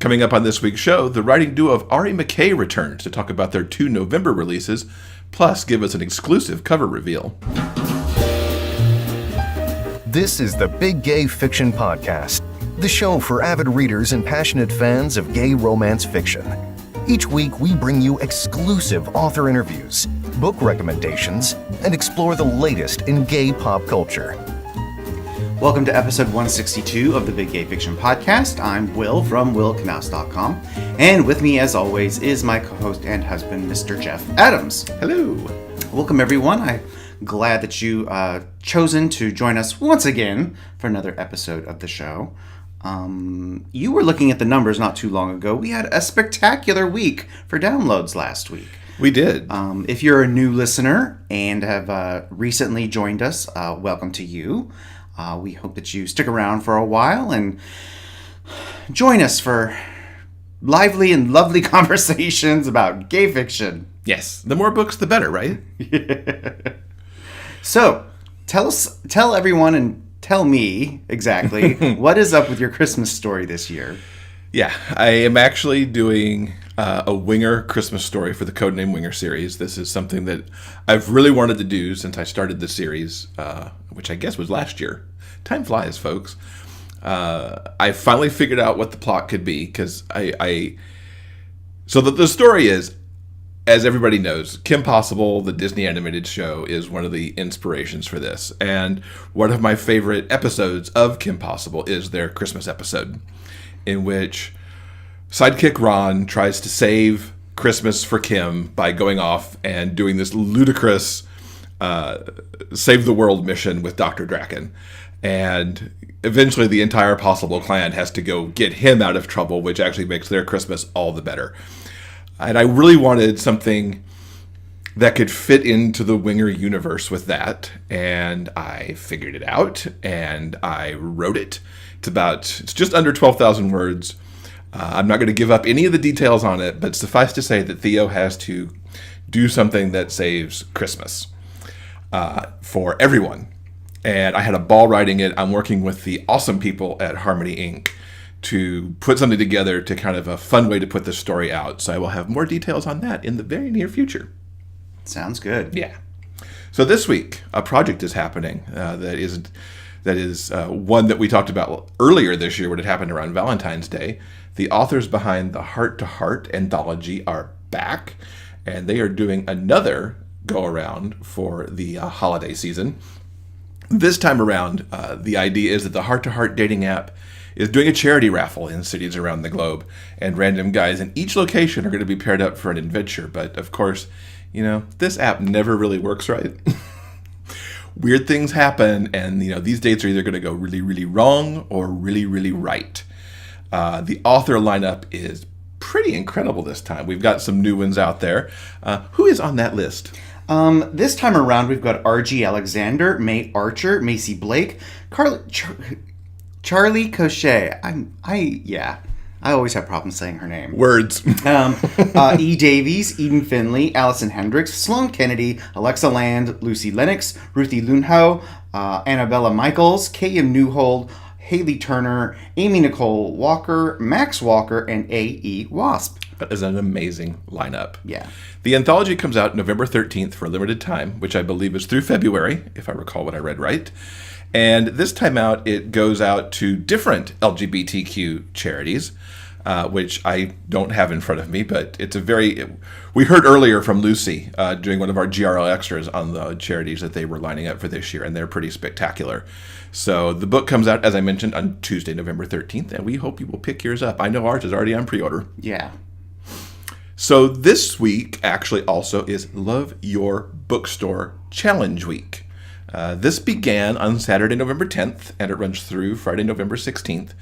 Coming up on this week's show, the writing duo of Ari McKay returns to talk about their 2 November releases, plus give us an exclusive cover reveal. This is the Big Gay Fiction Podcast, the show for avid readers and passionate fans of gay romance fiction. Each week, we bring you exclusive author interviews, book recommendations, and explore the latest in gay pop culture. Welcome to episode 162 of the Big Gay Fiction Podcast. I'm Will from willknaus.com, and with me, as always, is my co-host and husband, Mr. Jeff Adams. Hello. Welcome, everyone. I'm glad that you chosen to join us once again for another episode of the show. You were looking at the numbers not too long ago. We had a spectacular week for downloads last week. We did. If you're a new listener and have recently joined us, welcome to you. We hope that you stick around for a while and join us for lively and lovely conversations about gay fiction. Yes, the more books, the better, right? So, tell everyone and tell me exactly what is up with your Christmas story this year. Yeah, I am actually doing a Winger Christmas story for the Codename Winger series. This is something that I've really wanted to do since I started the series, which I guess was last year. Time flies, folks. I finally figured out what the plot could be, because So the story is, as everybody knows, Kim Possible, the Disney animated show, is one of the inspirations for this. And one of my favorite episodes of Kim Possible is their Christmas episode, in which sidekick Ron tries to save Christmas for Kim by going off and doing this ludicrous save the world mission with Dr. Draken. And eventually the entire Possible clan has to go get him out of trouble, which actually makes their Christmas all the better. And I really wanted something that could fit into the Winger universe with that. And I figured it out, and I wrote it. It's just under 12,000 words. I'm not going to give up any of the details on it, but suffice to say that Theo has to do something that saves Christmas for everyone. And I had a ball writing it. I'm working with the awesome people at Harmony Inc. to put something together to kind of a fun way to put this story out. So I will have more details on that in the very near future. Sounds good. Yeah. So this week, a project is happening that is one that we talked about earlier this year when it happened around Valentine's Day. The authors behind the Heart2Heart Anthology are back, and they are doing another go-around for the holiday season. This time around, the idea is that the Heart2Heart dating app is doing a charity raffle in cities around the globe, and random guys in each location are going to be paired up for an adventure. But of course, this app never really works right. Weird things happen, and these dates are either going to go really, really wrong or really, really right. The author lineup is pretty incredible this time. We've got some new ones out there. Who is on that list? This time around, we've got R.G. Alexander, May Archer, Macy Blake, Charlie Cochet. I always have problems saying her name. Words. E. Davies, Eden Finley, Allison Hendricks, Sloan Kennedy, Alexa Land, Lucy Lennox, Ruthie Lunho, Annabella Michaels, K.M. Newhold, Haley Turner, Amy Nicole Walker, Max Walker, and A.E. Wasp. That is an amazing lineup. Yeah. The anthology comes out November 13th for a limited time, which I believe is through February, if I recall what I read right. And this time out, it goes out to different LGBTQ charities, which I don't have in front of me, but we heard earlier from Lucy doing one of our GRL extras on the charities that they were lining up for this year, and they're pretty spectacular. So the book comes out, as I mentioned, on Tuesday, November 13th, and we hope you will pick yours up. I know ours is already on pre-order. Yeah. So this week actually also is Love Your Bookstore Challenge Week. This began on Saturday, November 10th, and it runs through Friday, November 16th.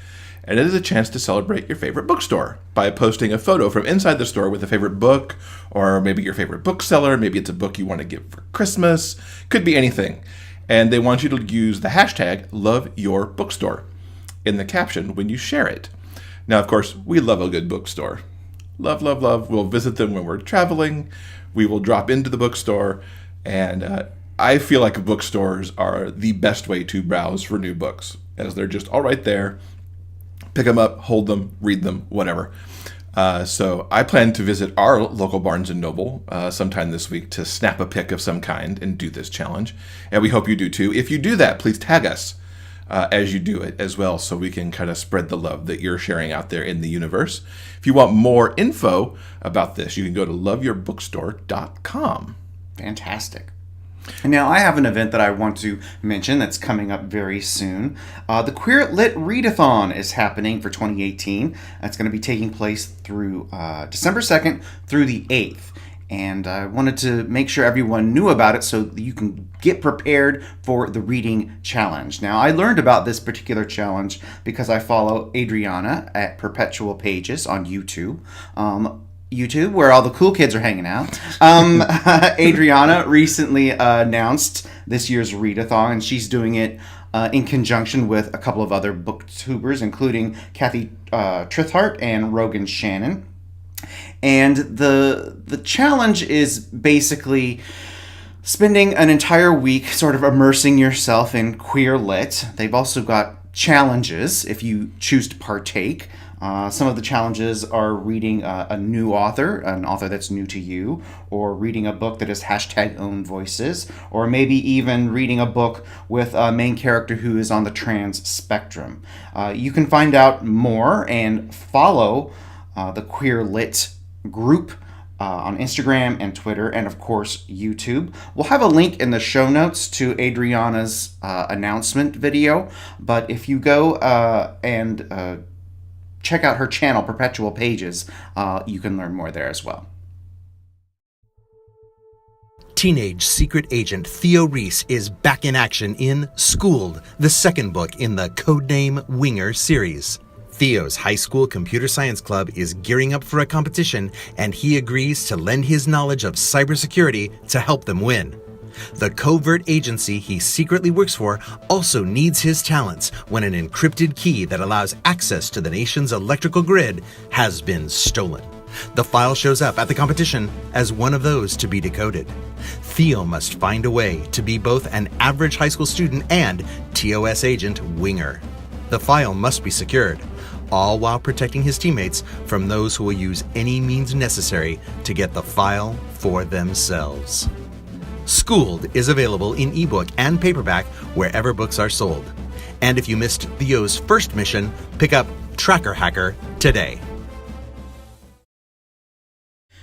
And it is a chance to celebrate your favorite bookstore by posting a photo from inside the store with a favorite book, or maybe your favorite bookseller. Maybe it's a book you want to give for Christmas. Could be anything. And they want you to use the hashtag #LoveYourBookstore in the caption when you share it. Now, of course, we love a good bookstore. Love, love, love. We'll visit them when we're traveling. We will drop into the bookstore. And I feel like bookstores are the best way to browse for new books, as they're just all right there. Pick them up, hold them, read them, whatever. So I plan to visit our local Barnes & Noble sometime this week to snap a pic of some kind and do this challenge. And we hope you do too. If you do that, please tag us as you do it as well, so we can kind of spread the love that you're sharing out there in the universe. If you want more info about this, you can go to loveyourbookstore.com. Fantastic. And now I have an event that I want to mention that's coming up very soon. The Queer Lit Read-a-Thon is happening for 2018. It's going to be taking place through December 2nd through the 8th. And I wanted to make sure everyone knew about it so that you can get prepared for the reading challenge. Now, I learned about this particular challenge because I follow Adriana at Perpetual Pages on YouTube. YouTube, where all the cool kids are hanging out. Adriana recently announced this year's read-a-thon, and she's doing it in conjunction with a couple of other booktubers, including Kathy Trithart and Rogan Shannon. And the challenge is basically spending an entire week sort of immersing yourself in queer lit. They've also got challenges if you choose to partake. Some of the challenges are reading a new author, an author that's new to you, or reading a book that is #own voices, or maybe even reading a book with a main character who is on the trans spectrum. You can find out more and follow the Queer Lit group on Instagram and Twitter, and of course YouTube. We'll have a link in the show notes to Adriana's announcement video, but if you go and check out her channel, Perpetual Pages, you can learn more there as well. Teenage secret agent Theo Reese is back in action in Schooled, the second book in the Codename Winger series. Theo's high school computer science club is gearing up for a competition, and he agrees to lend his knowledge of cybersecurity to help them win. The covert agency he secretly works for also needs his talents when an encrypted key that allows access to the nation's electrical grid has been stolen. The file shows up at the competition as one of those to be decoded. Theo must find a way to be both an average high school student and TOS agent Winger. The file must be secured, all while protecting his teammates from those who will use any means necessary to get the file for themselves. Schooled is available in ebook and paperback wherever books are sold. And if you missed Theo's first mission, pick up Tracker Hacker today.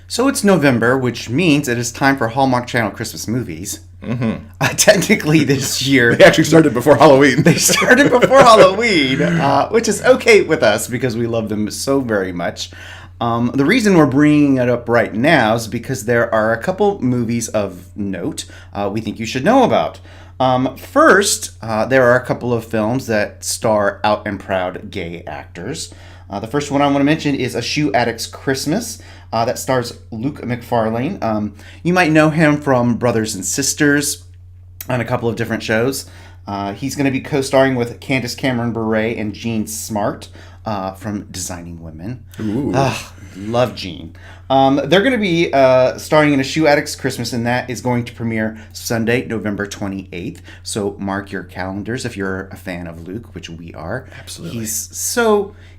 So it's November, which means it is time for Hallmark Channel Christmas movies. Technically this year... They actually started before Halloween. They started before Halloween, which is okay with us because we love them so very much. The reason we're bringing it up right now is because there are a couple movies of note we think you should know about. First, there are a couple of films that star out and proud gay actors. The first one I want to mention is A Shoe Addict's Christmas. That stars Luke McFarlane. You might know him from Brothers and Sisters on a couple of different shows. He's going to be co-starring with Candace Cameron Bure and Jean Smart from Designing Women. Ooh. Love Jean. They're going to be starring in A Shoe Addict's Christmas, and that is going to premiere Sunday, November 28th. So mark your calendars if you're a fan of Luke, which we are. Absolutely.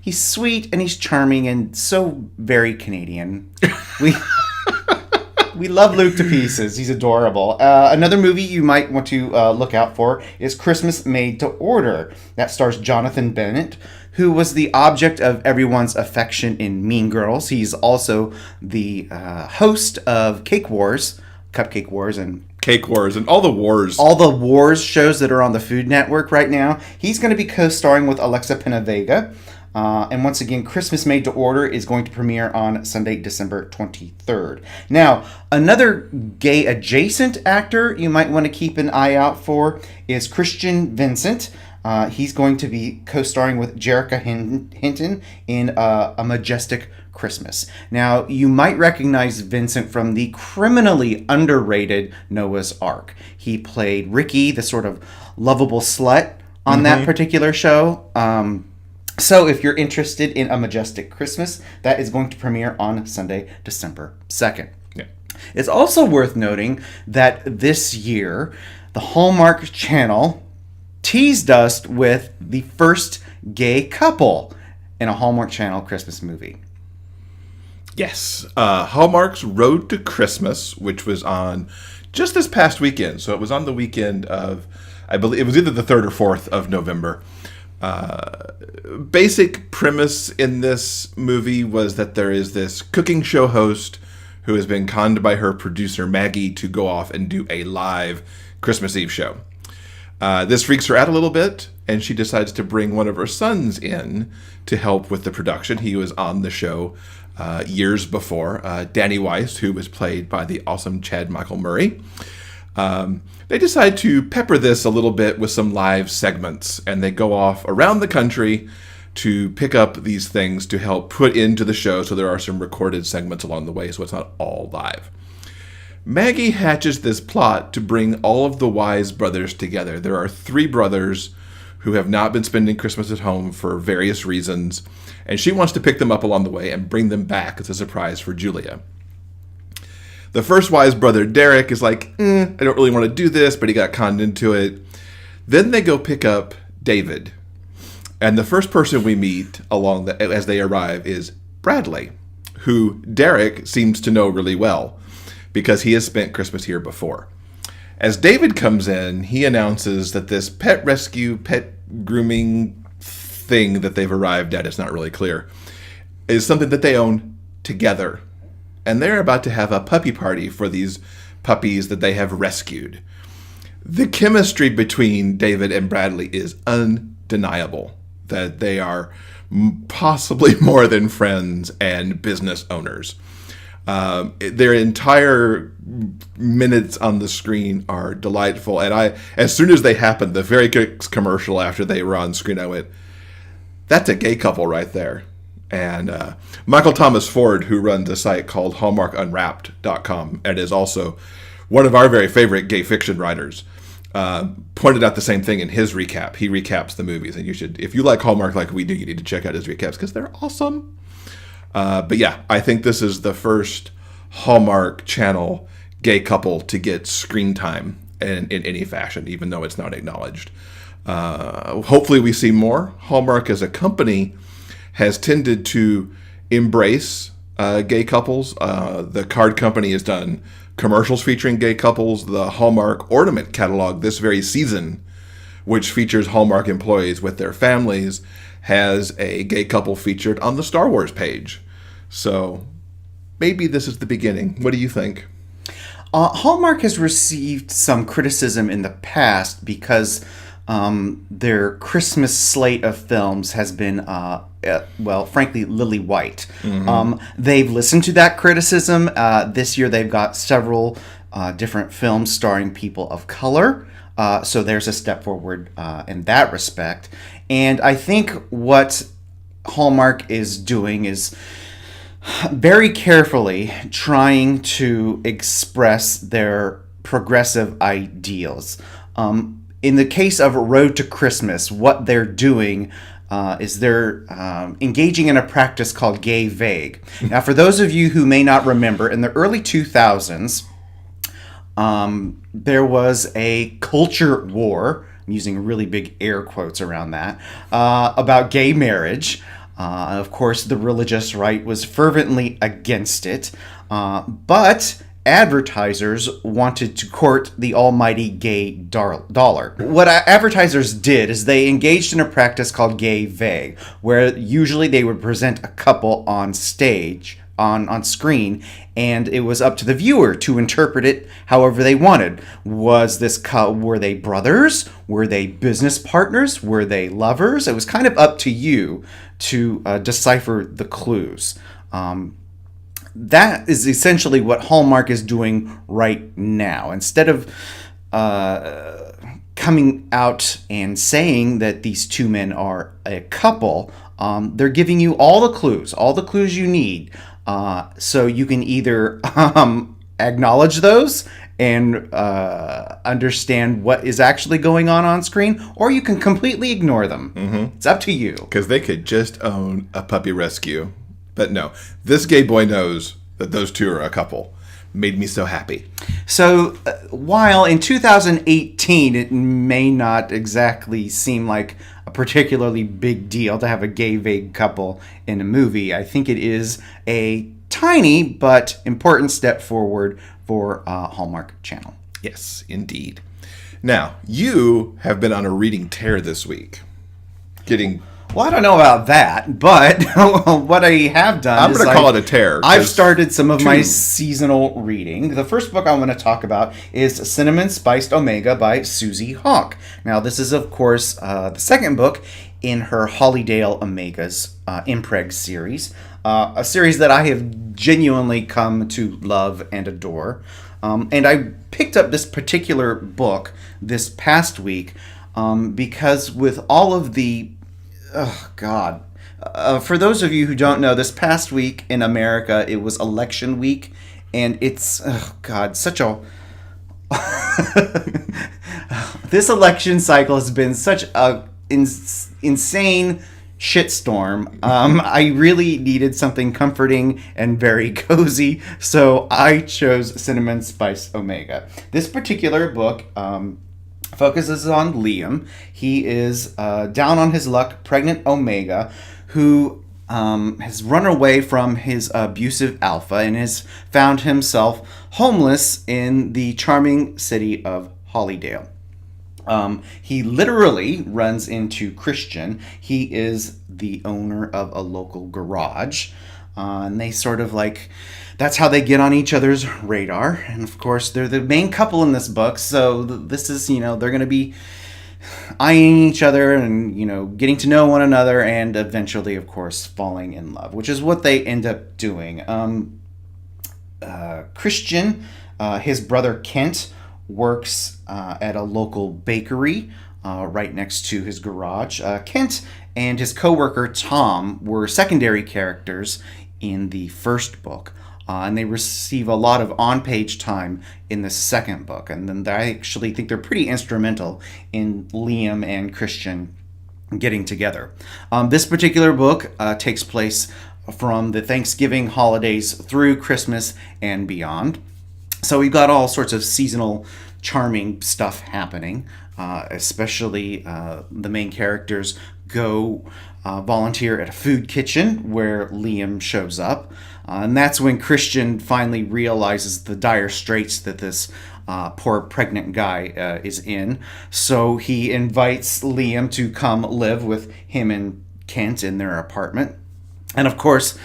He's sweet and he's charming and so very Canadian. We love Luke to pieces. He's adorable. Another movie you might want to look out for is Christmas Made to Order. That stars Jonathan Bennett, who was the object of everyone's affection in Mean Girls. He's also the host of Cake Wars, Cupcake Wars, and Cake Wars, and all the wars. All the wars shows that are on the Food Network right now. He's going to be co-starring with Alexa Penavega. And once again, Christmas Made to Order is going to premiere on Sunday, December 23rd. Now, another gay-adjacent actor you might want to keep an eye out for is Kristian Vincent. He's going to be co-starring with Jerrica Hinton in A Majestic Christmas. Now, you might recognize Vincent from the criminally underrated Noah's Ark. He played Ricky, the sort of lovable slut on that particular show. So if you're interested in A Majestic Christmas, that is going to premiere on Sunday, December 2nd. Yeah. It's also worth noting that this year, the Hallmark Channel teased us with the first gay couple. in a Hallmark Channel Christmas movie. Yes. Hallmark's Road to Christmas, which was on just this past weekend. So it was on the weekend of, I believe, it was either the 3rd or 4th of November. Basic premise in this movie was that there is this cooking show host who has been conned by her producer Maggie to go off and do a live Christmas Eve show. This freaks her out a little bit, and she decides to bring one of her sons in to help with the production. He was on the show years before, Danny Weiss, who was played by the awesome Chad Michael Murray. They decide to pepper this a little bit with some live segments, and they go off around the country to pick up these things to help put into the show, so there are some recorded segments along the way, so it's not all live. Maggie hatches this plot to bring all of the Wise brothers together. There are 3 brothers who have not been spending Christmas at home for various reasons, and she wants to pick them up along the way and bring them back as a surprise for Julia. The first Wise brother, Derek, is like, I don't really want to do this, but he got conned into it. Then they go pick up David. And the first person we meet as they arrive is Bradley, who Derek seems to know really well because he has spent Christmas here before. As David comes in, he announces that this pet rescue, pet grooming thing that they've arrived at, it's not really clear, is something that they own together. And they're about to have a puppy party for these puppies that they have rescued. The chemistry between David and Bradley is undeniable, that they are possibly more than friends and business owners. Their entire minutes on the screen are delightful. And as soon as they happened, the very quick commercial after they were on screen, I went, that's a gay couple right there. And Michael Thomas Ford, who runs a site called HallmarkUnwrapped.com, and is also one of our very favorite gay fiction writers, pointed out the same thing in his recap. He recaps the movies, and you should, if you like Hallmark like we do, you need to check out his recaps because they're awesome. But yeah, I think this is the first Hallmark Channel gay couple to get screen time in any fashion, even though it's not acknowledged. Hopefully we see more. Hallmark as a company has tended to embrace gay couples. The card company has done commercials featuring gay couples. The Hallmark ornament catalog this very season, which features Hallmark employees with their families, has a gay couple featured on the Star Wars page. So maybe this is the beginning. What do you think? Hallmark has received some criticism in the past because their Christmas slate of films has been, frankly, lily white. Mm-hmm. They've listened to that criticism. This year they've got several different films starring people of color. So there's a step forward in that respect. And I think what Hallmark is doing is very carefully trying to express their progressive ideals. In the case of Road to Christmas, what they're doing is they're engaging in a practice called gay vague. Now, for those of you who may not remember, in the early 2000s, there was a culture war, I'm using really big air quotes around that, about gay marriage. Of course, the religious right was fervently against it, but advertisers wanted to court the almighty gay dollar. What advertisers did is they engaged in a practice called gay vague, where usually they would present a couple on stage, on screen, and it was up to the viewer to interpret it however they wanted. Were they brothers? Were they business partners? Were they lovers? It was kind of up to you to decipher the clues. That is essentially what Hallmark is doing right now. Instead of coming out and saying that these two men are a couple, they're giving you all the clues you need. So you can either acknowledge those and understand what is actually going on screen, or you can completely ignore them. Mm-hmm. It's up to you. Because they could just own a puppy rescue. But no, this gay boy knows that those two are a couple. Made me so happy. So while in 2018 it may not exactly seem like a particularly big deal to have a gay vague couple in a movie. I think it is a tiny but important step forward for Hallmark Channel. Yes, indeed. Now, you have been on a reading tear this week. Well, I don't know about that, but what I have done I'm going to call it a tear. I've started some of my seasonal reading. The first book I want to talk about is Cinnamon Spiced Omega by Susie Hawke. Now, this is, of course, the second book in her Hollydale Omegas Impreg series, a series that I have genuinely come to love and adore. And I picked up this particular book this past week because with all of the... Oh, God. For those of you who don't know, this past week in America, it was election week, and it's, oh, God, such a... This election cycle has been such a insane shitstorm. I really needed something comforting and very cozy, so I chose Cinnamon Spice Omega. This particular book focuses on Liam. He is down on his luck, pregnant Omega, who has run away from his abusive alpha and has found himself homeless in the charming city of Hollydale. He literally runs into Kristian. He is the owner of a local garage. And they sort of that's how they get on each other's radar. And of course, they're the main couple in this book. So this is, they're going to be eyeing each other and, getting to know one another and eventually, of course, falling in love, which is what they end up doing. Kristian, his brother Kent, works at a local bakery right next to his garage. Kent and his co-worker Tom were secondary characters in the first book, and they receive a lot of on-page time in the second book. And then I actually think they're pretty instrumental in Liam and Kristian getting together. This particular book takes place from the Thanksgiving holidays through Christmas and beyond. So we've got all sorts of seasonal charming stuff happening, especially the main characters go volunteer at a food kitchen where Liam shows up. And that's when Kristian finally realizes the dire straits that this poor pregnant guy is in. So he invites Liam to come live with him and Kent in their apartment. And of course,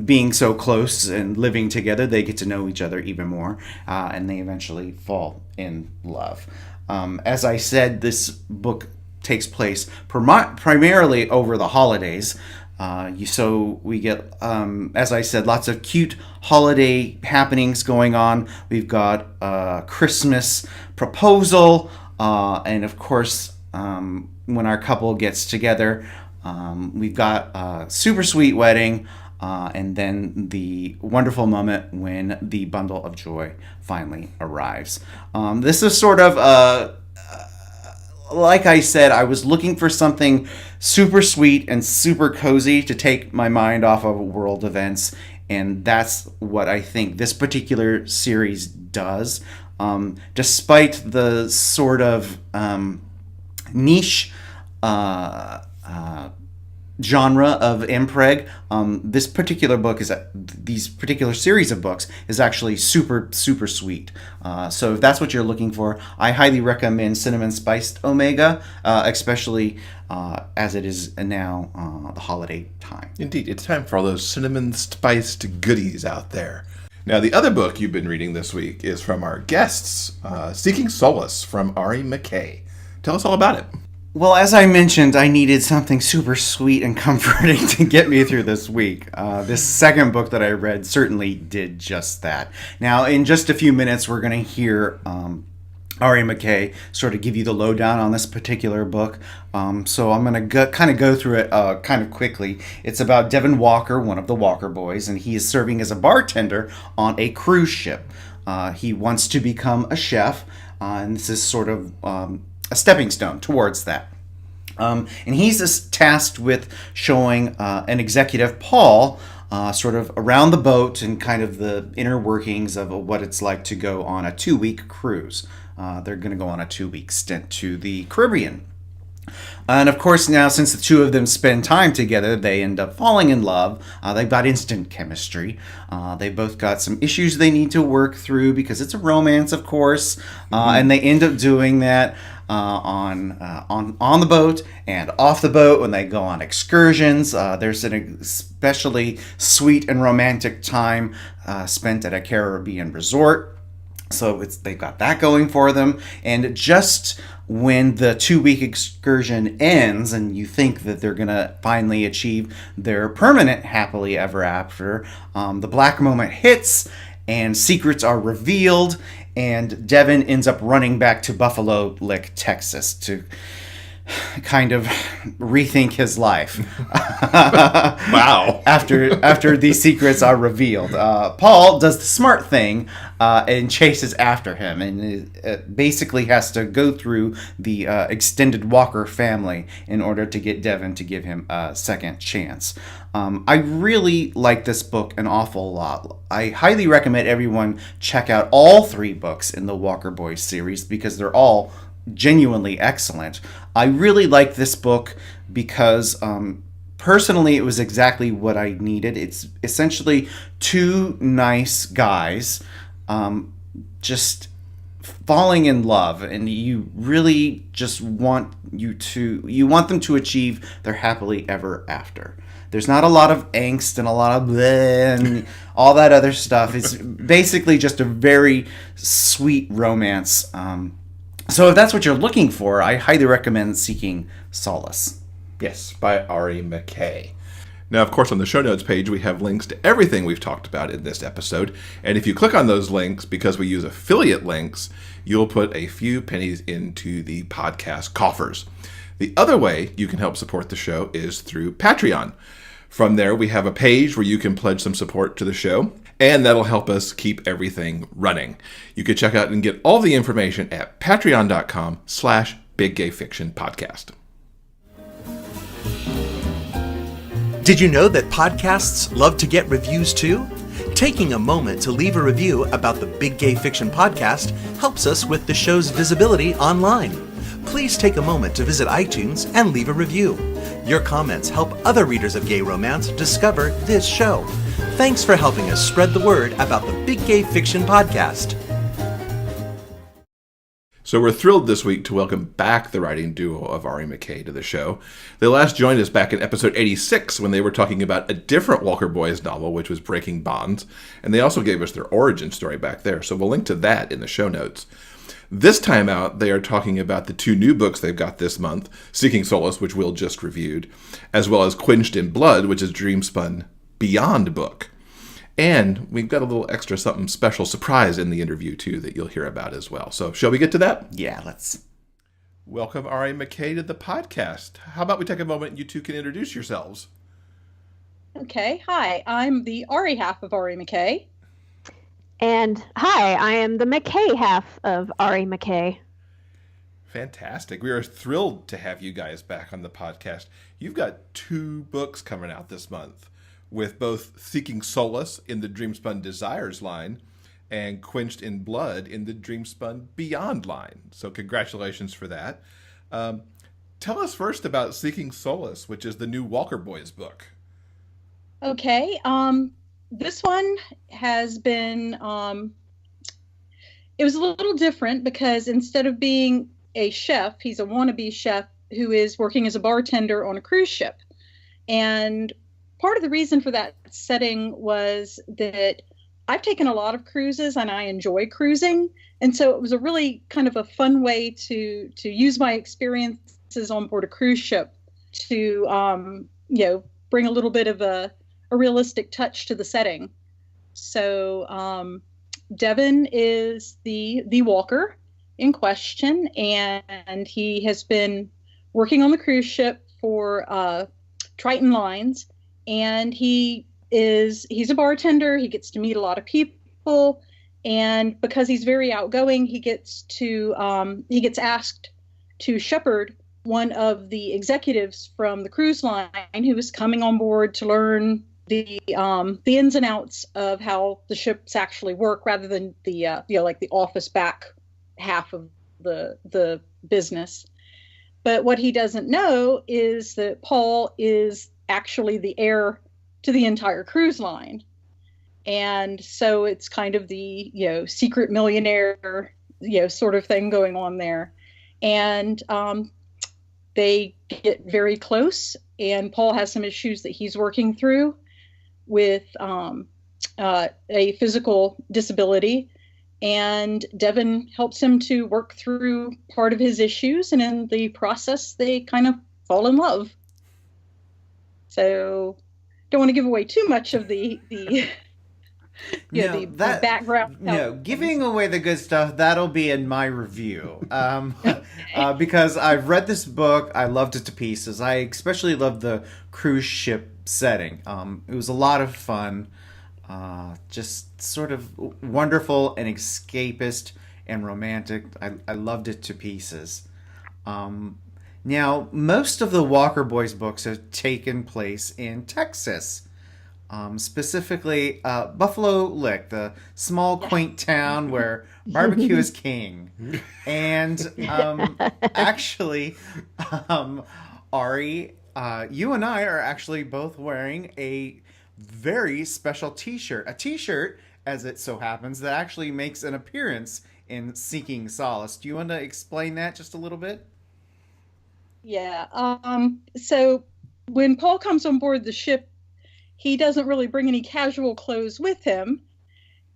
being so close and living together, they get to know each other even more, and they eventually fall in love. As I said, this book takes place primarily over the holidays. So we get, as I said, lots of cute holiday happenings going on. We've got Christmas proposal, and of course, when our couple gets together, we've got a super sweet wedding, and then the wonderful moment when the bundle of joy finally arrives. This is sort of like I said, I was looking for something super sweet and super cozy to take my mind off of world events, and that's what I think this particular series does. Despite the sort of niche genre of impreg, this particular book these particular series of books is actually super sweet. So if that's what you're looking for, I highly recommend Cinnamon Spiced Omega, especially as it is now the holiday time. Indeed, it's time for all those cinnamon spiced goodies out there. Now, the other book you've been reading this week is from our guests, Seeking Solace from Ari McKay. Tell us all about it. Well, as I mentioned, I needed something super sweet and comforting to get me through this week. This second book that I read certainly did just that. Now, in just a few minutes, we're going to hear Ari McKay sort of give you the lowdown on this particular book. So I'm going to kind of go through it kind of quickly. It's about Devin Walker, one of the Walker boys, and he is serving as a bartender on a cruise ship. He wants to become a chef, and this is sort of a stepping stone towards that. And he's just tasked with showing an executive, Paul, sort of around the boat and kind of the inner workings of what it's like to go on a 2-week cruise. They're going to go on a 2-week stint to the Caribbean. And of course, now since the two of them spend time together, they end up falling in love. They've got instant chemistry. They've both got some issues they need to work through because it's a romance, of course. And they end up doing that on the boat and off the boat when they go on excursions. There's an especially sweet and romantic time spent at a Caribbean resort. So they've got that going for them. And just when the 2-week excursion ends and you think that they're going to finally achieve their permanent happily ever after, the black moment hits and secrets are revealed, and Devin ends up running back to Buffalo Lick, Texas to kind of rethink his life. Wow. After these secrets are revealed. Paul does the smart thing and chases after him, and basically has to go through the extended Walker family in order to get Devin to give him a second chance. I really like this book an awful lot. I highly recommend everyone check out all 3 books in the Walker Boys series because they're all genuinely excellent. I really like this book because personally it was exactly what I needed. It's essentially 2 nice guys just falling in love, and you really just want them to achieve their happily ever after. There's not a lot of angst and a lot of bleh and all that other stuff. It's basically just a very sweet romance. So if that's what you're looking for, I highly recommend Seeking Solace. Yes, by Ari McKay. Now, of course, on the show notes page, we have links to everything we've talked about in this episode. And if you click on those links, because we use affiliate links, you'll put a few pennies into the podcast coffers. The other way you can help support the show is through Patreon. From there, we have a page where you can pledge some support to the show, and that'll help us keep everything running. You can check out and get all the information at patreon.com/biggayfictionpodcast. Did you know that podcasts love to get reviews too? Taking a moment to leave a review about the Big Gay Fiction Podcast helps us with the show's visibility online. Please take a moment to visit iTunes and leave a review. Your comments help other readers of gay romance discover this show. Thanks for helping us spread the word about the Big Gay Fiction Podcast. So we're thrilled this week to welcome back the writing duo of Ari McKay to the show. They last joined us back in episode 86 when they were talking about a different Walker Boys novel, which was Breaking Bonds, and they also gave us their origin story back there, so we'll link to that in the show notes. This time out, they are talking about the 2 new books they've got this month, Seeking Solace, which Will just reviewed, as well as Quenched in Blood, which is Dreamspun Beyond book. And we've got a little extra something special surprise in the interview, too, that you'll hear about as well. So shall we get to that? Yeah, let's. Welcome, Ari McKay, to the podcast. How about we take a moment and you two can introduce yourselves? Okay, hi, I'm the Ari half of Ari McKay. And hi, I am the McKay half of Ari McKay. Fantastic. We are thrilled to have you guys back on the podcast. You've got 2 books coming out this month, with both Seeking Solace in the Dreamspun Desires line and Quenched in Blood in the Dreamspun Beyond line. So congratulations for that. Tell us first about Seeking Solace, which is the new Walker Boys book. Okay, this one has been, it was a little different because instead of being a chef, he's a wannabe chef who is working as a bartender on a cruise ship. And part of the reason for that setting was that I've taken a lot of cruises and I enjoy cruising. And so it was a really kind of a fun way to use my experiences on board a cruise ship to, bring a little bit of a realistic touch to the setting. So Devin is the Walker in question, and he has been working on the cruise ship for Triton Lines, and he's a bartender. He gets to meet a lot of people, and because he's very outgoing, he gets asked to shepherd one of the executives from the cruise line who is coming on board to learn the ins and outs of how the ships actually work, rather than the office back half of the business. But what he doesn't know is that Paul is actually the heir to the entire cruise line. And so it's kind of the, secret millionaire, sort of thing going on there. And they get very close, and Paul has some issues that he's working through with a physical disability. And Devin helps him to work through part of his issues, and in the process, they kind of fall in love. So, don't want to give away too much of the background. No, giving away the good stuff, that'll be in my review. Because I've read this book, I loved it to pieces. I especially loved the cruise ship setting. It was a lot of fun. Just sort of wonderful and escapist and romantic. I loved it to pieces. Now, most of the Walker Boys books have taken place in Texas. Specifically, Buffalo Lick, the small, quaint town where barbecue is king. And actually, Ari, you and I are actually both wearing a very special t-shirt. A t-shirt, as it so happens, that actually makes an appearance in Seeking Solace. Do you want to explain that just a little bit? Yeah. So when Paul comes on board the ship, he doesn't really bring any casual clothes with him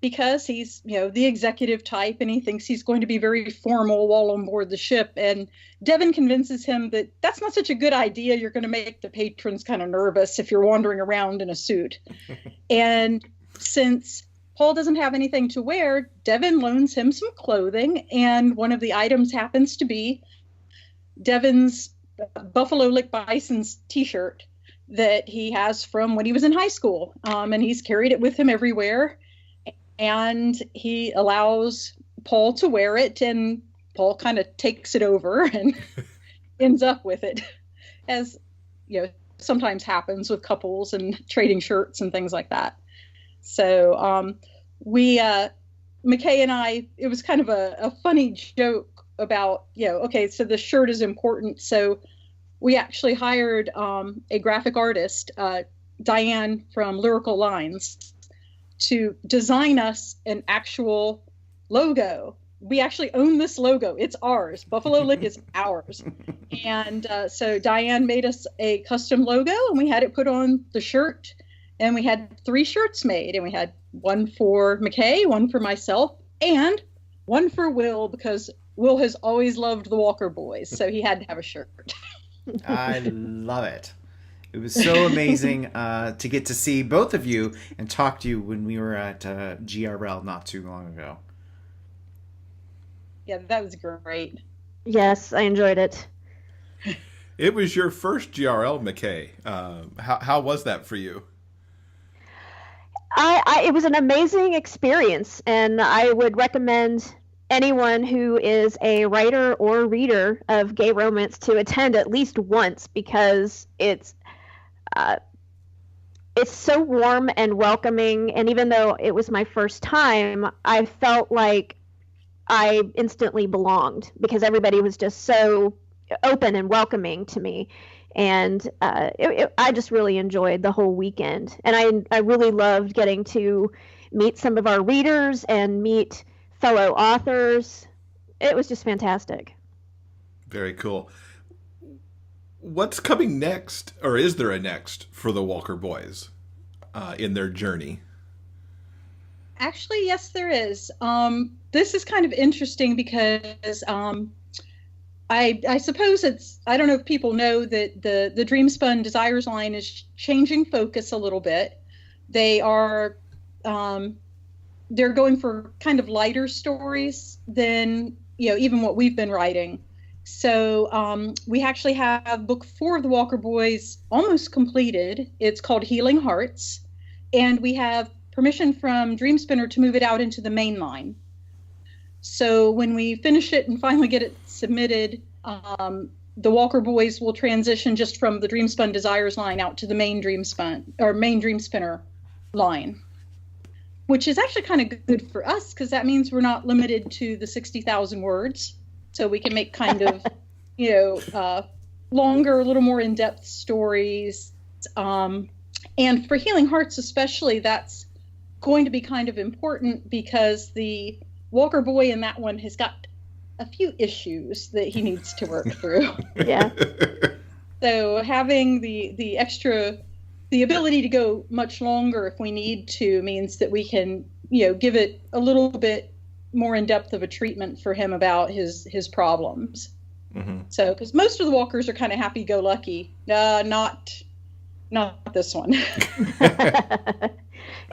because he's, the executive type, and he thinks he's going to be very formal while on board the ship. And Devin convinces him that that's not such a good idea. You're going to make the patrons kind of nervous if you're wandering around in a suit. And since Paul doesn't have anything to wear, Devin loans him some clothing, and one of the items happens to be Devin's Buffalo Lick Bison's t-shirt that he has from when he was in high school. And he's carried it with him everywhere. And he allows Paul to wear it, and Paul kind of takes it over and ends up with it, as sometimes happens with couples and trading shirts and things like that. So McKay and I, it was kind of a funny joke about, okay, so the shirt is important. So we actually hired a graphic artist, Diane from Lyrical Lines, to design us an actual logo. We actually own this logo. It's ours. Buffalo Lick is ours. And so Diane made us a custom logo, and we had it put on the shirt. And we had 3 shirts made. And we had one for McKay, one for myself, and one for Will, because Will has always loved the Walker Boys. So he had to have a shirt. I love it. It was so amazing to get to see both of you and talk to you when we were at GRL not too long ago. Yeah, that was great. Yes, I enjoyed it. It was your first GRL, McKay. How was that for you? It was an amazing experience, and I would recommend anyone who is a writer or reader of gay romance to attend at least once, because it's so warm and welcoming. And even though it was my first time, I felt like I instantly belonged, because everybody was just so open and welcoming to me. And I just really enjoyed the whole weekend. And I really loved getting to meet some of our readers and meet fellow authors. It was just fantastic. Very cool. What's coming next, or is there a next, for the Walker Boys in their journey? Actually, yes, there is. This is kind of interesting because I suppose I don't know if people know that the Dreamspun Desires line is changing focus a little bit. They are they're going for kind of lighter stories than even what we've been writing. So we actually have book 4 of the Walker Boys almost completed. It's called Healing Hearts, and we have permission from Dreamspinner to move it out into the main line. So when we finish it and finally get it submitted, the Walker Boys will transition just from the Dreamspun Desires line out to the main Dreamspinner line, which is actually kind of good for us, because that means we're not limited to the 60,000 words. So we can make kind of longer, a little more in-depth stories. And for Healing Hearts especially, that's going to be kind of important because the Walker boy in that one has got a few issues that he needs to work through. Yeah. So having the ability to go much longer if we need to means that we can, give it a little bit more in depth of a treatment for him about his problems. Mm-hmm. So, because most of the Walkers are kind of happy-go-lucky, not this one.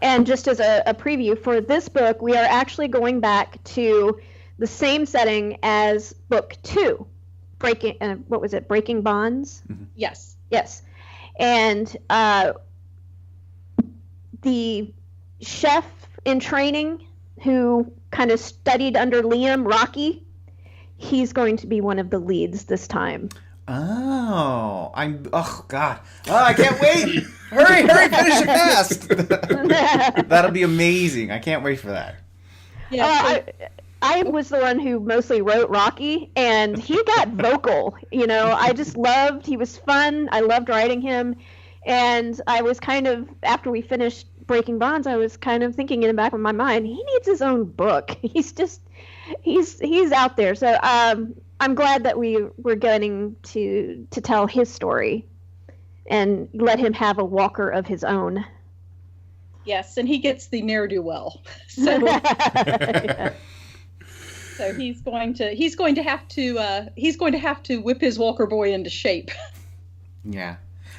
And just as a preview for this book, we are actually going back to the same setting as book 2, Breaking Bonds? Mm-hmm. Yes. Yes. And the chef in training who kind of studied under Liam, Rocky, he's going to be one of the leads this time. Oh, God. Oh, I can't wait. Hurry, finish it fast. That'll be amazing. I can't wait for that. Yeah. I was the one who mostly wrote Rocky, and he got vocal. I just loved, he was fun. I loved writing him. And I was kind of, after we finished Breaking Bonds, I was kind of thinking in the back of my mind, he needs his own book. He's out there. So I'm glad that we're getting to tell his story and let him have a Walker of his own. Yes, and he gets the ne'er-do-well. So, Yeah. so he's going to have to whip his Walker boy into shape. Yeah.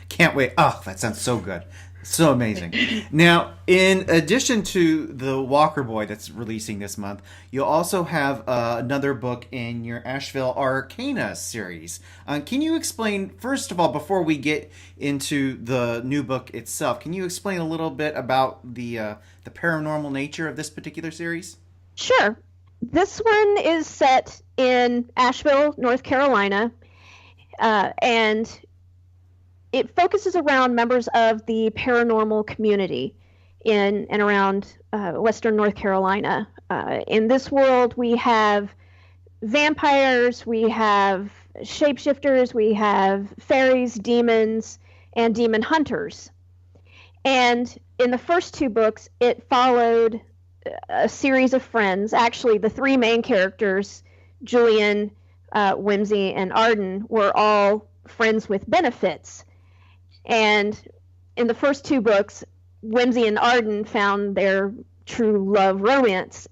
Can't wait. Oh, that sounds so good. So amazing. Now, in addition to the Walker Boy that's releasing this month, you'll also have another book in your Asheville Arcana series. Can you explain, first of all, before we get into the new book itself, can you explain a little bit about the paranormal nature of this particular series? Sure. This one is set in Asheville, North Carolina, and it focuses around members of the paranormal community in and around Western North Carolina. In this world, we have vampires, we have shapeshifters, we have fairies, demons, and demon hunters. And in the first 2 books, it followed a series of friends. Actually, the 3 main characters, Julian, Whimsy, and Arden, were all friends with benefits. And in the first 2 books, Whimsy and Arden found their true love romance.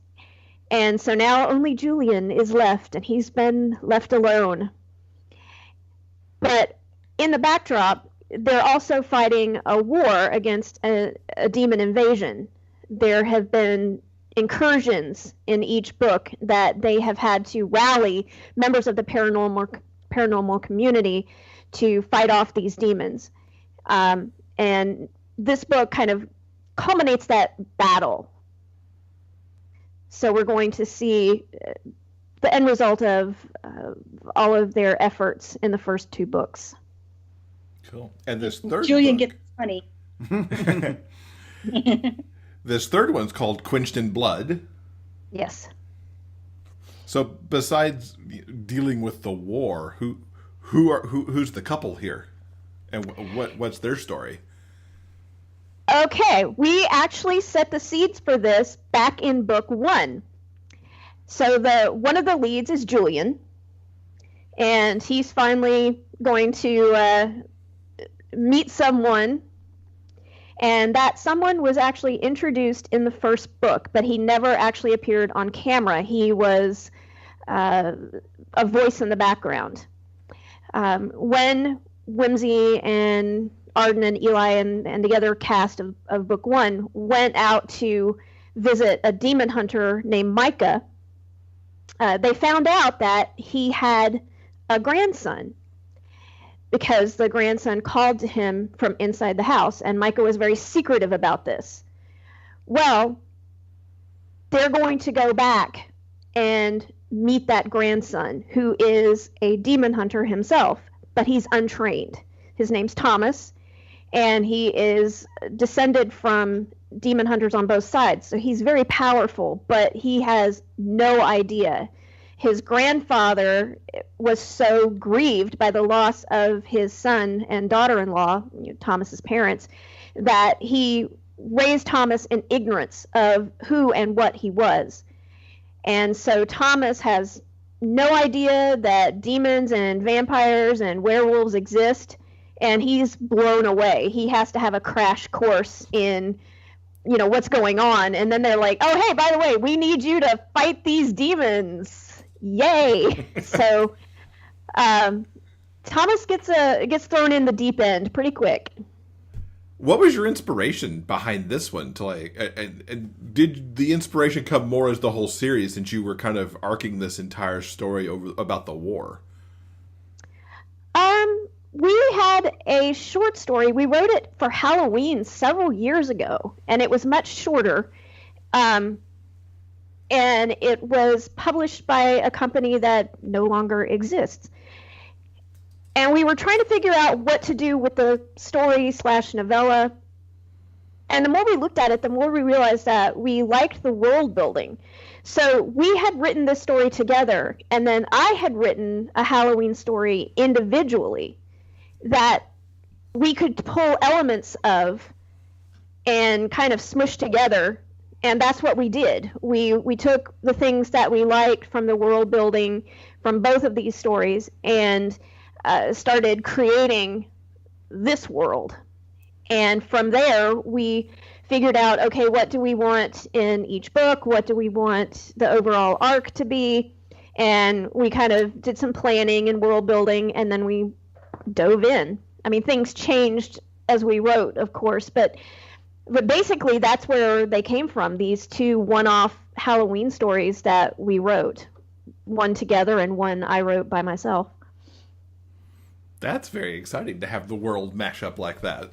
And so now only Julian is left, and he's been left alone. But in the backdrop, they're also fighting a war against a demon invasion. There have been incursions in each book that they have had to rally members of the paranormal community to fight off these demons. And this book kind of culminates that battle. So we're going to see the end result of all of their efforts in the first 2 books. Cool. And this third Julian book, gets funny. this third one's called Quenched in Blood. Yes. So besides dealing with the war, who's the couple here? And what's their story? Okay, we actually set the seeds for this back in book 1. So one of the leads is Julian, and he's finally going to meet someone, and that someone was actually introduced in the first book, but he never actually appeared on camera. He was a voice in the background. When Whimsy and Arden and Eli and the other cast of book 1 went out to visit a demon hunter named Micah, they found out that he had a grandson because the grandson called to him from inside the house, and Micah was very secretive about this. Well, they're going to go back and meet that grandson, who is a demon hunter himself, but he's untrained. His name's Thomas, and he is descended from demon hunters on both sides. So he's very powerful, but he has no idea. his grandfather was so grieved by the loss of his son and daughter-in-law, Thomas's parents, that he raised Thomas in ignorance of who and what he was. And so Thomas has no idea that demons and vampires and werewolves exist, and he's blown away. He has to have a crash course in, what's going on. And then they're like, oh, hey, by the way, we need you to fight these demons. Yay. So Thomas gets thrown in the deep end pretty quick. What was your inspiration behind this one? And did the inspiration come more as the whole series, since you were kind of arcing this entire story about the war? We had a short story. We wrote it for Halloween several years ago, and it was much shorter. And it was published by a company that no longer exists. And we were trying to figure out what to do with the story/novella. And the more we looked at it, the more we realized that we liked the world building. So we had written this story together, and then I had written a Halloween story individually that we could pull elements of and kind of smush together. And that's what we did. We took the things that we liked from the world building from both of these stories and started creating this world. And from there, we figured out, okay, what do we want in each book? What do we want the overall arc to be? And we kind of did some planning and world building, and then we dove in. I mean, things changed as we wrote, of course, but basically that's where they came from, these two one-off Halloween stories that we wrote, one together and one I wrote by myself. That's very exciting to have the world mash up like that.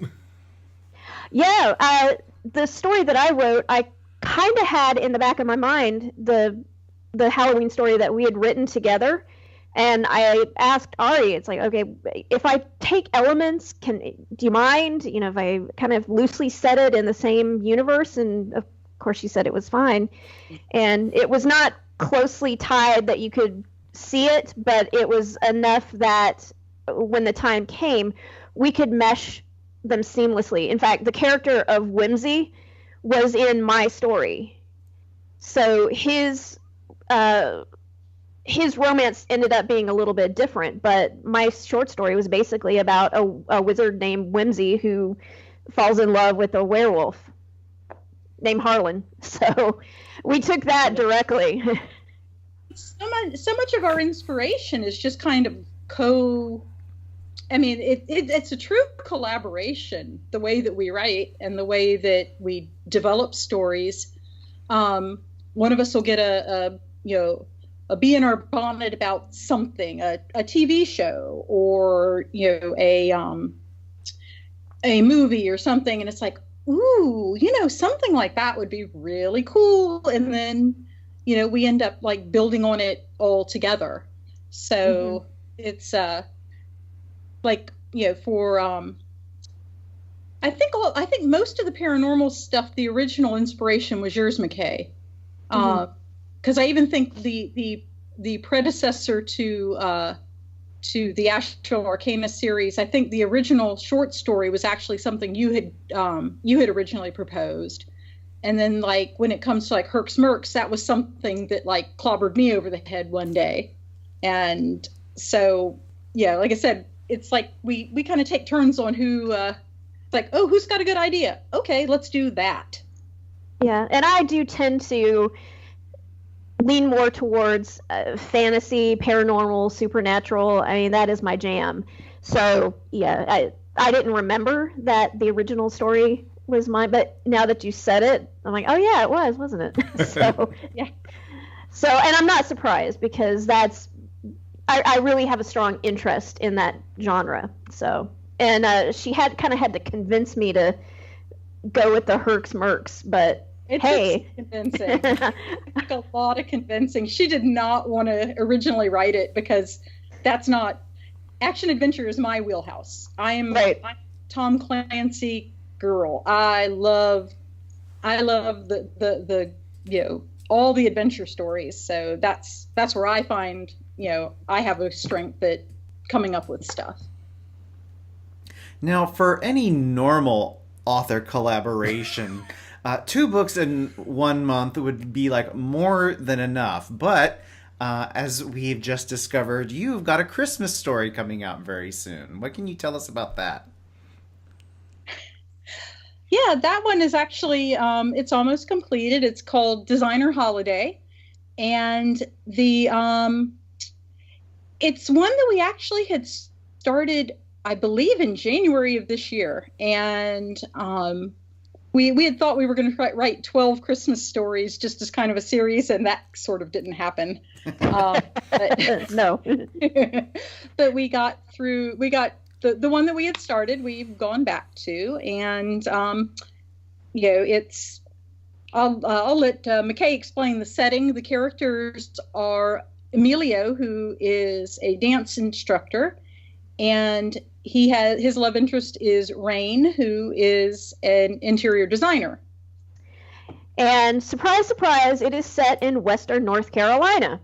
Yeah, the story that I wrote, I kind of had in the back of my mind the Halloween story that we had written together. And I asked Ari, it's like, okay, if I take elements, do you mind, if I kind of loosely set it in the same universe? And of course she said it was fine. And it was not closely tied that you could see it, but it was enough that when the time came, we could mesh them seamlessly. In fact, the character of Whimsy was in my story. So his romance ended up being a little bit different, but my short story was basically about a wizard named Whimsy who falls in love with a werewolf named Harlan. So we took that directly. So much of our inspiration is just kind of it's a true collaboration, the way that we write and the way that we develop stories. One of us will get a bee in our bonnet about something, a TV show or, a movie or something. And it's like, ooh, something like that would be really cool. And then, we end up like building on it all together. So it's for I think most of the paranormal stuff, the original inspiration was yours, McKay. Because I even think the predecessor to the Asheville Arcana series, I think the original short story was actually something you had originally proposed. And then like when it comes to like Herc's Mercs, that was something that like clobbered me over the head one day. And so yeah, like I said, it's like we kind of take turns on who like, oh, who's got a good idea? Okay, let's do that. Yeah, and I do tend to lean more towards fantasy, paranormal, supernatural. I mean, that is my jam. So yeah, I didn't remember that the original story was mine, but now that you said it, I'm like, oh yeah, it was, wasn't it? So yeah. So, and I'm not surprised because I really have a strong interest in that genre. So, and she had to convince me to go with the Herc's Mercs, but hey, convincing. Like a lot of convincing. She did not want to originally write it because that's not action adventure is my wheelhouse. I'm Tom Clancy girl. I love the all the adventure stories. So that's where I find, I have a strength at coming up with stuff. Now, for any normal author collaboration, 2 books in 1 month would be like more than enough. But as we've just discovered, you've got a Christmas story coming out very soon. What can you tell us about that? Yeah, that one is actually, it's almost completed. It's called Designer Holiday. And it's one that we actually had started, I believe, in January of this year. And we had thought we were going to write 12 Christmas stories just as kind of a series, and that sort of didn't happen. No. But we got the one that we had started, we've gone back to, and it's. I'll let McKay explain the setting. The characters are Emilio, who is a dance instructor, and his love interest is Rain, who is an interior designer. And surprise, surprise, it is set in Western North Carolina.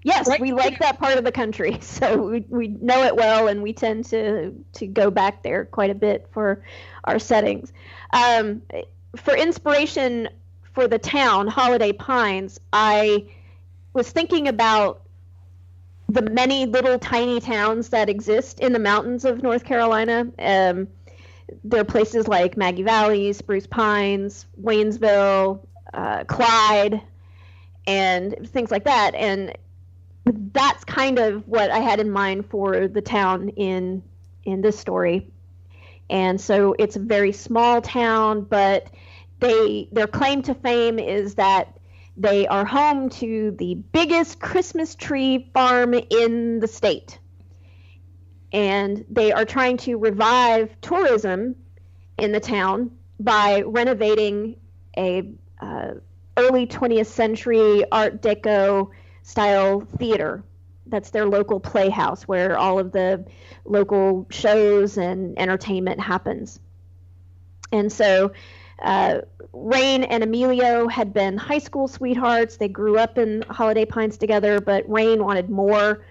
Yes, right. We like that part of the country, so we know it well, and we tend to go back there quite a bit for our settings. For inspiration for the town, Holiday Pines, I was thinking about the many little tiny towns that exist in the mountains of North Carolina. There are places like Maggie Valley, Spruce Pines, Waynesville, Clyde, and things like that. And that's kind of what I had in mind for the town in this story. And so it's a very small town, but their claim to fame is that they are home to the biggest Christmas tree farm in the state. And they are trying to revive tourism in the town by renovating a early 20th century Art Deco style theater. That's their local playhouse where all of the local shows and entertainment happens. And so Rain and Emilio had been high school sweethearts. They grew up in Holiday Pines together, but Rain wanted more.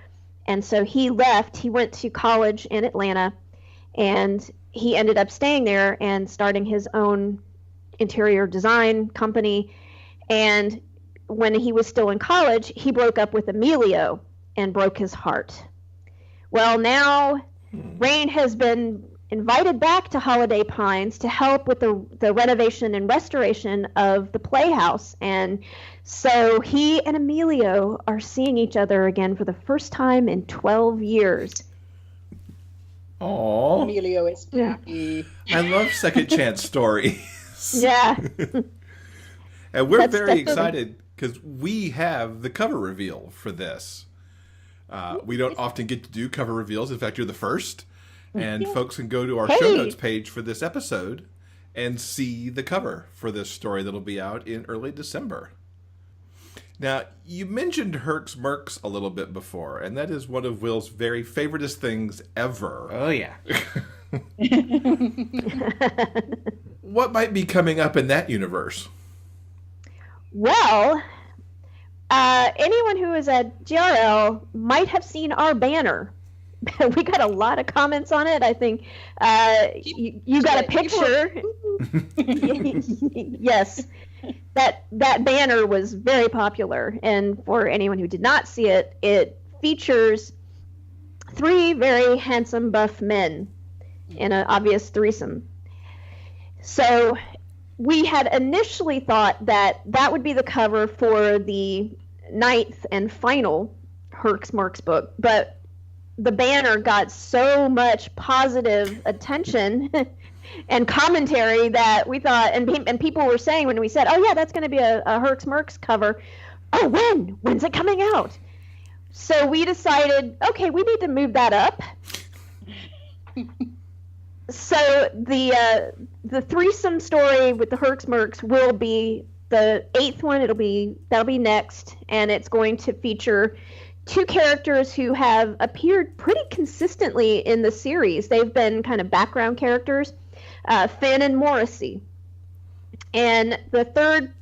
And so he left. He went to college in Atlanta, and he ended up staying there and starting his own interior design company. And when he was still in college, he broke up with Emilio and broke his heart. Well, now Rain has been invited back to Holiday Pines to help with the renovation and restoration of the playhouse. And so he and Emilio are seeing each other again for the first time in 12 years. Aww. Emilio is happy. I love second chance stories. Yeah. And we're very excited because we have the cover reveal for this. We don't often get to do cover reveals. In fact, you're the first. And folks can go to our show notes page for this episode and see the cover for this story that'll be out in early December. Now, you mentioned Herc's Mercs a little bit before, and that is one of Will's very favoritist things ever. Oh, yeah. What might be coming up in that universe? Well, anyone who is at GRL might have seen our banner. We got a lot of comments on it. I think you got a picture. Yes, that banner was very popular. And for anyone who did not see it, it features 3 very handsome buff men in an obvious threesome. So we had initially thought that would be the cover for the 9th and final Herc's Mercs book, but the banner got so much positive attention and commentary that we thought, and people were saying when we said, oh yeah, that's going to be a Herc's Mercs cover. Oh, when's it coming out? So we decided, okay, we need to move that up. So the threesome story with the Herc's Mercs will be the 8th one. That'll be next, and it's going to feature 2 characters who have appeared pretty consistently in the series. They've been kind of background characters, Finn and Morrissey. And the third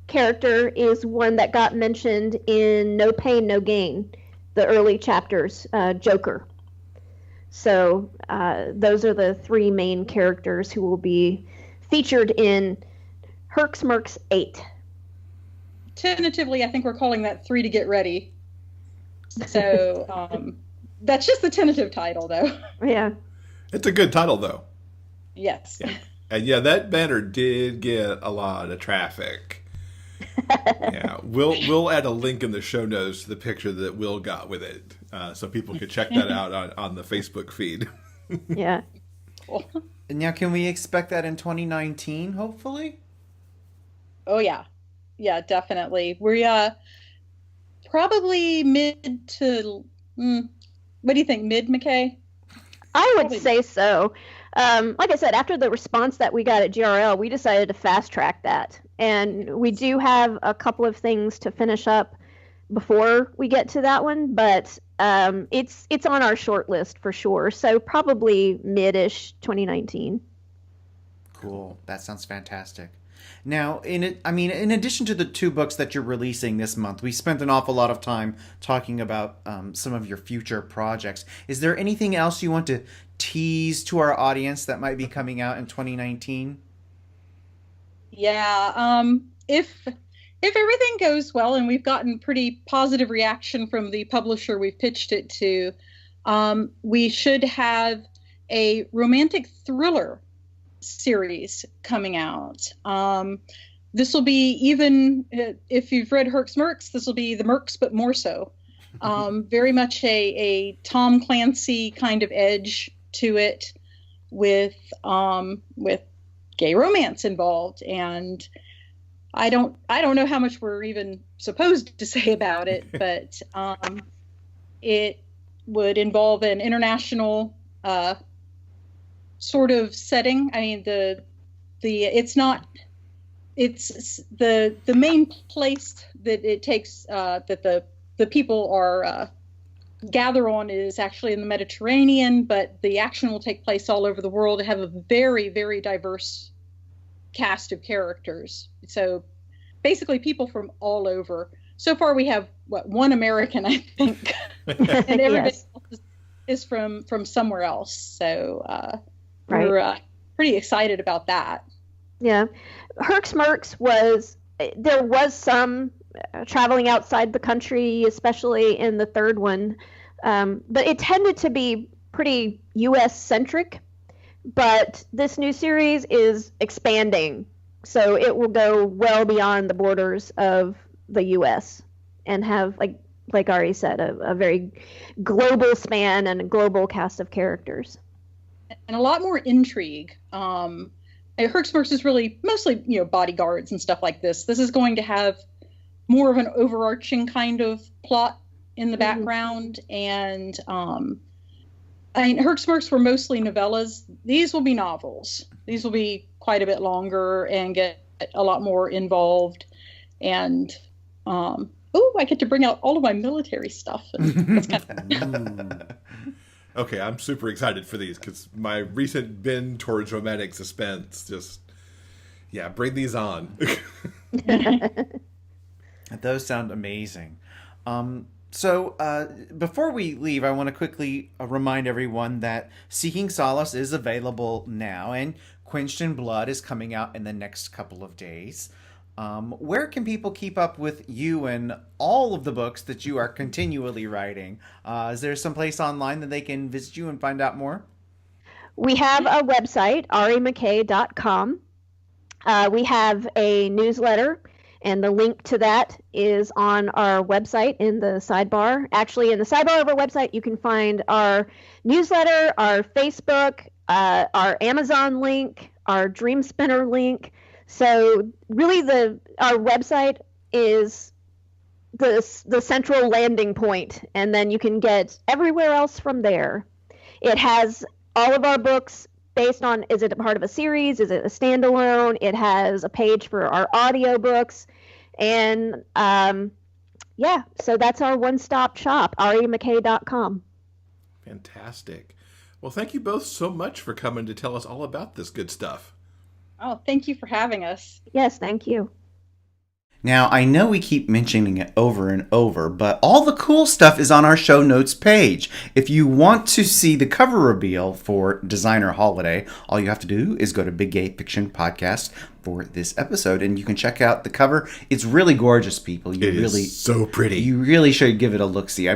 character is one that got mentioned in No Pain, No Gain, the early chapters, Joker. So those are the three main characters who will be featured in Herc's Mercs 8. Tentatively, I think we're calling that 3 to Get Ready. So that's just the tentative title, though. Yeah. It's a good title, though. Yes. Yeah. And yeah, that banner did get a lot of traffic. Yeah, we'll add a link in the show notes to the picture that Will got with it, so people could check that out on the Facebook feed. Yeah. Cool. And now, can we expect that in 2019, hopefully? Oh, yeah. Yeah, definitely. We're probably mid to... what do you think, mid, McKay? I would say so. Like I said, after the response that we got at GRL, we decided to fast track that. And we do have a couple of things to finish up before we get to that one, but it's on our short list for sure. So probably mid-ish 2019. Cool. That sounds fantastic. Now, in addition to the 2 books that you're releasing this month, we spent an awful lot of time talking about some of your future projects. Is there anything else you want to tease to our audience that might be coming out in 2019? Yeah. If everything goes well, and we've gotten pretty positive reaction from the publisher we've pitched it to, we should have a romantic thriller series coming out. This will be, even if you've read Herc's Mercs, this will be the Mercs, but more so. Very much a Tom Clancy kind of edge to it, with gay romance involved. And I don't know how much we're even supposed to say about it, but it would involve an international sort of setting. I mean, the main place that it takes, that the people are gather on, is actually in the Mediterranean, but the action will take place all over the world. Have a very, very diverse cast of characters. So basically people from all over. So far we have one American, I think, and everybody else is from somewhere else. So we're pretty excited about that. Yeah. Herc's Mercs there was some traveling outside the country, especially in the third one. But it tended to be pretty U.S. centric. But this new series is expanding, so it will go well beyond the borders of the U.S. and have, like Ari said, a very global span and a global cast of characters. And a lot more intrigue. Herc's Mercs is really mostly, bodyguards and stuff like this. This is going to have more of an overarching kind of plot in the background. And Herc's Mercs were mostly novellas. These will be novels. These will be quite a bit longer and get a lot more involved. And I get to bring out all of my military stuff. And that's kind of Okay, I'm super excited for these because my recent bend towards romantic suspense bring these on. Those sound amazing. So before we leave, I want to quickly remind everyone that Seeking Solace is available now, and Quenched in Blood is coming out in the next couple of days. Where can people keep up with you and all of the books that you are continually writing? Is there some place online that they can visit you and find out more? We have a website, arimckay.com. We have a newsletter, and the link to that is on our website in the sidebar. Actually, in the sidebar of our website, you can find our newsletter, our Facebook, our Amazon link, our Dream Spinner link. So really our website is the central landing point, and then you can get everywhere else from there. It has all of our books based on, is it a part of a series? Is it a standalone? It has a page for our audiobooks. And so that's our one-stop shop, arimckay.com. Fantastic. Well, thank you both so much for coming to tell us all about this good stuff. Oh, thank you for having us. Yes, thank you. Now, I know we keep mentioning it over and over, but all the cool stuff is on our show notes page. If you want to see the cover reveal for Designer Holiday, all you have to do is go to Big Gay Fiction Podcast for this episode, and you can check out the cover. It's really gorgeous, people. It is so pretty. You really should give it a look-see.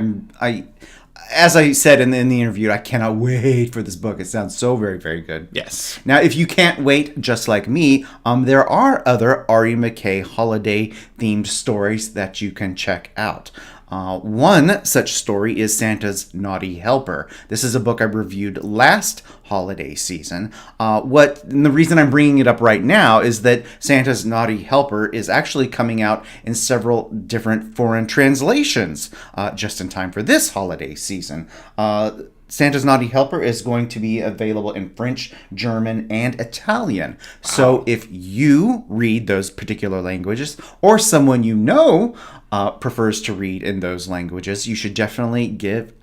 As I said in the interview, I cannot wait for this book. It sounds so very, very good. Yes. Now, if you can't wait, just like me, there are other Ari McKay holiday-themed stories that you can check out. One such story is Santa's Naughty Helper. This is a book I reviewed last holiday season. And the reason I'm bringing it up right now is that Santa's Naughty Helper is actually coming out in several different foreign translations just in time for this holiday season. Santa's Naughty Helper is going to be available in French, German, and Italian. Wow. So if you read those particular languages, or someone you know prefers to read in those languages, you should definitely give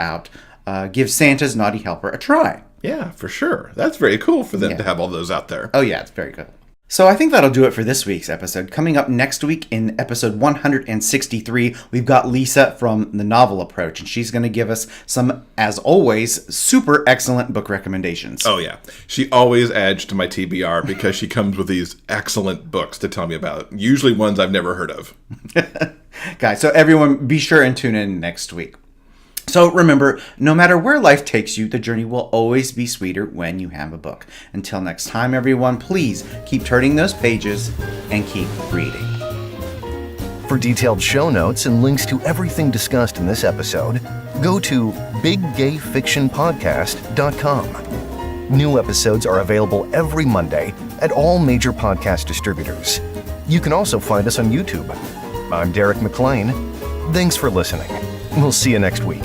Santa's Naughty Helper a try. Yeah, for sure. That's very cool for them to have all those out there. Oh yeah, it's very good. So I think that'll do it for this week's episode. Coming up next week in episode 163, we've got Lisa from The Novel Approach, and she's going to give us some, as always, super excellent book recommendations. Oh, yeah. She always adds to my TBR because she comes with these excellent books to tell me about, usually ones I've never heard of. Guys, so everyone be sure and tune in next week. So remember, no matter where life takes you, the journey will always be sweeter when you have a book. Until next time, everyone, please keep turning those pages and keep reading. For detailed show notes and links to everything discussed in this episode, go to biggayfictionpodcast.com. New episodes are available every Monday at all major podcast distributors. You can also find us on YouTube. I'm Derek McLean. Thanks for listening. We'll see you next week.